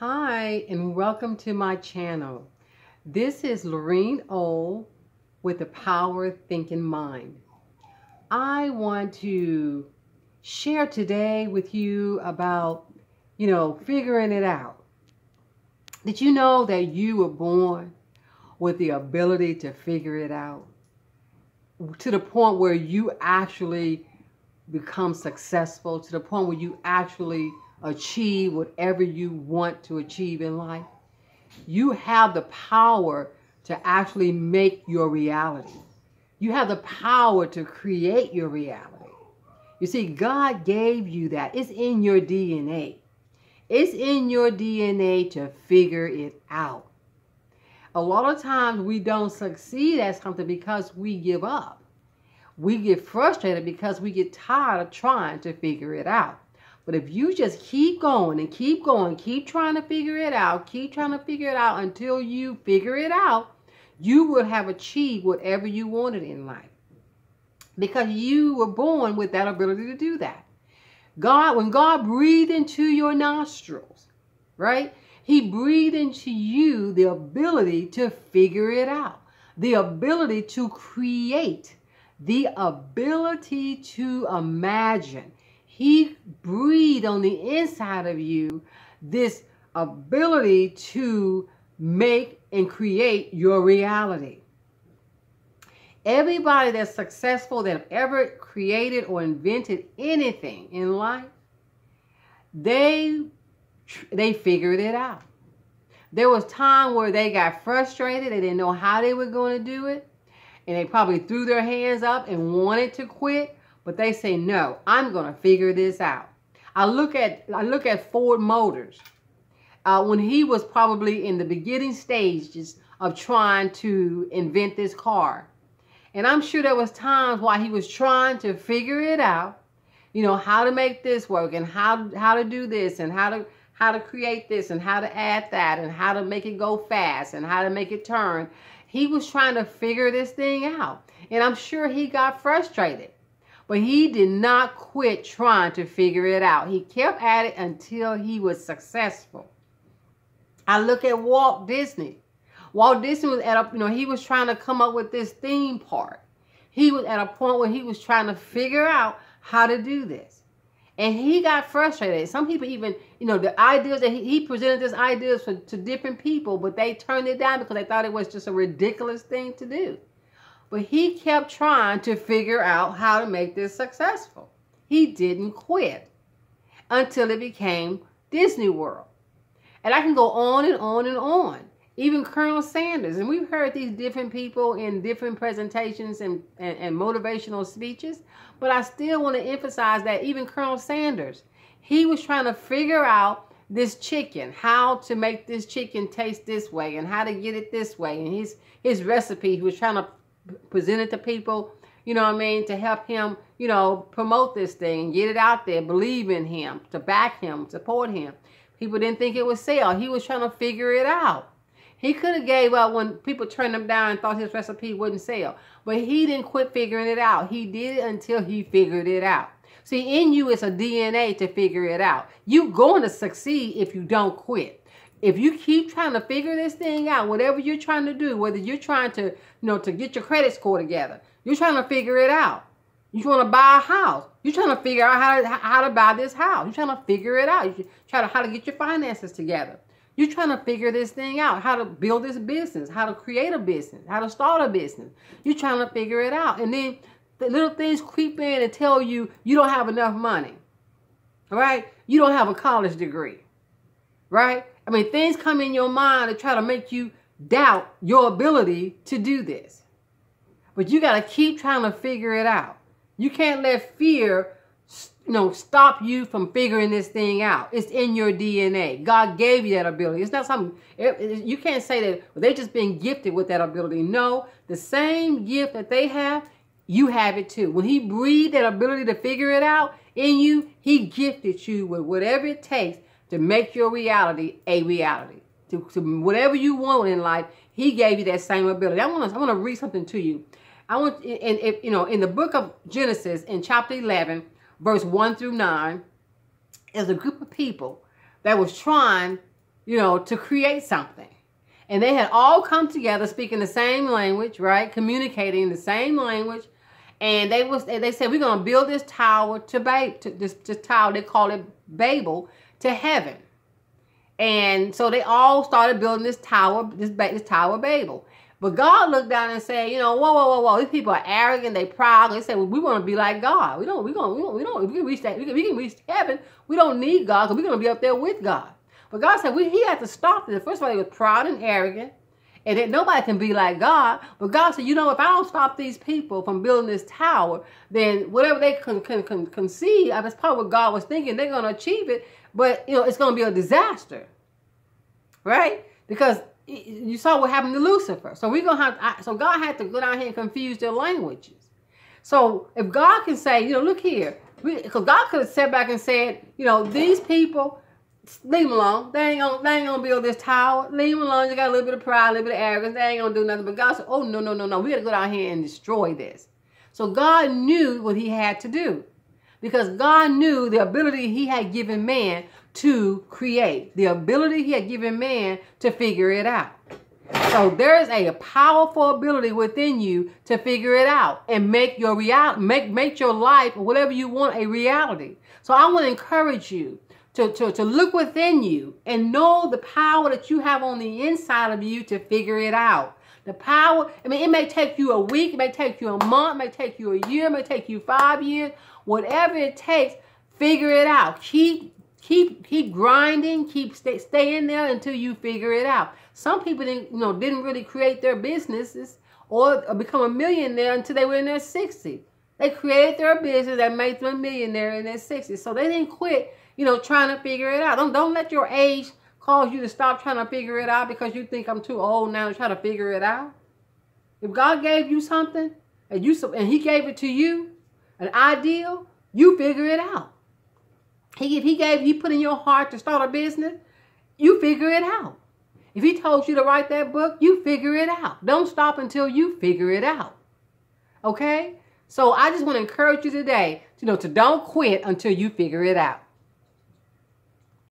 Hi, and welcome to my channel. This is Lorene O with the Power Thinking Mind. I want to share today with you about, figuring it out. Did you know that you were born with the ability to figure it out? To the point where you actually become successful, to the point where you actually achieve whatever you want to achieve in life. You have the power to actually make your reality. You have the power to create your reality. You see, God gave you that. It's in your DNA. It's in your DNA to figure it out. A lot of times we don't succeed at something because we give up. We get frustrated because we get tired of trying to figure it out. But if you just keep going and keep going, keep trying to figure it out, keep trying to figure it out until you figure it out, you will have achieved whatever you wanted in life. Because you were born with that ability to do that. When God breathed into your nostrils, right? He breathed into you the ability to figure it out, the ability to create, the ability to imagine. He breathed on the inside of you this ability to make and create your reality. Everybody that's successful that have ever created or invented anything in life, they figured it out. There was time where they got frustrated. They didn't know how they were going to do it. And they probably threw their hands up and wanted to quit. But they say, no, I'm going to figure this out. I look at Ford Motors. When he was probably in the beginning stages of trying to invent this car. And I'm sure there was times while he was trying to figure it out, how to make this work and how to do this and how to create this and how to add that and how to make it go fast and how to make it turn. He was trying to figure this thing out. And I'm sure he got frustrated. But he did not quit trying to figure it out. He kept at it until he was successful. I look at Walt Disney. Walt Disney was at he was trying to come up with this theme park. He was at a point where he was trying to figure out how to do this. And he got frustrated. Some people even, the ideas that he presented this ideas to different people, but they turned it down because they thought it was just a ridiculous thing to do. But he kept trying to figure out how to make this successful. He didn't quit until it became Disney World. And I can go on and on and on. Even Colonel Sanders. And we've heard these different people in different presentations and motivational speeches. But I still want to emphasize that even Colonel Sanders, he was trying to figure out this chicken, how to make this chicken taste this way and how to get it this way. And his recipe, he was trying to present it to people, to help him, promote this thing, get it out there, believe in him, to back him, support him. People didn't think it would sell. He was trying to figure it out. He could have gave up when people turned him down and thought his recipe wouldn't sell. But he didn't quit figuring it out. He did it until he figured it out. See, in you, it's a DNA to figure it out. You're going to succeed if you don't quit. If you keep trying to figure this thing out, whatever you're trying to do, whether you're trying to, to get your credit score together, you're trying to figure it out. You want to buy a house. You're trying to figure out how to buy this house. You're trying to figure it out. You're trying to how to get your finances together. You're trying to figure this thing out, how to build this business, how to create a business, how to start a business. You're trying to figure it out. And then the little things creep in and tell you you don't have enough money, right? You don't have a college degree, right? I mean, things come in your mind to try to make you doubt your ability to do this. But you got to keep trying to figure it out. You can't let fear, stop you from figuring this thing out. It's in your DNA. God gave you that ability. It's not something, you can't say that they've just been gifted with that ability. No, the same gift that they have, you have it too. When he breathed that ability to figure it out in you, he gifted you with whatever it takes to make your reality a reality. To whatever you want in life, he gave you that same ability. I want to read something to you. I want, in the book of Genesis, in chapter 11, verse 1 through 9, there's a group of people that was trying to create something. And they had all come together speaking the same language, right? Communicating the same language. And they said, we're going to build this tower this tower, they call it Babel, to heaven. And so they all started building this tower, this Tower of Babel. But God looked down and said, whoa. These people are arrogant, they proud. They said, well, we want to be like God. We don't, if we can reach heaven, we don't need God because we're going to be up there with God. But God said, he had to stop this. First of all, they were proud and arrogant. And that nobody can be like God. But God said, if I don't stop these people from building this tower, then whatever they can conceive, that's probably what God was thinking, they're going to achieve it. But, it's going to be a disaster. Right? Because you saw what happened to Lucifer. So so God had to go down here and confuse their languages. So if God can say, look here, because God could have sat back and said, these people, leave them alone. They ain't gonna build this tower. Leave them alone. You got a little bit of pride, a little bit of arrogance. They ain't gonna do nothing. But God said, oh, no. We got to go down here and destroy this. So God knew what he had to do. Because God knew the ability he had given man to create. The ability he had given man to figure it out. So there's a powerful ability within you to figure it out and make your make your life or whatever you want a reality. So I want to encourage you to look within you and know the power that you have on the inside of you to figure it out. The power, it may take you a week, it may take you a month, it may take you a year, it may take you 5 years, whatever it takes, figure it out. Keep grinding, stay in there until you figure it out. Some people didn't really create their businesses or become a millionaire until they were in their 60s. They created their business that made them a millionaire in their 60s. So they didn't quit, trying to figure it out. Don't let your age cause you to stop trying to figure it out because you think I'm too old now to try to figure it out. If God gave you something and he gave it to you, an ideal, you figure it out. He put in your heart to start a business, you figure it out. If he told you to write that book, you figure it out. Don't stop until you figure it out. Okay? So I just want to encourage you today, to don't quit until you figure it out.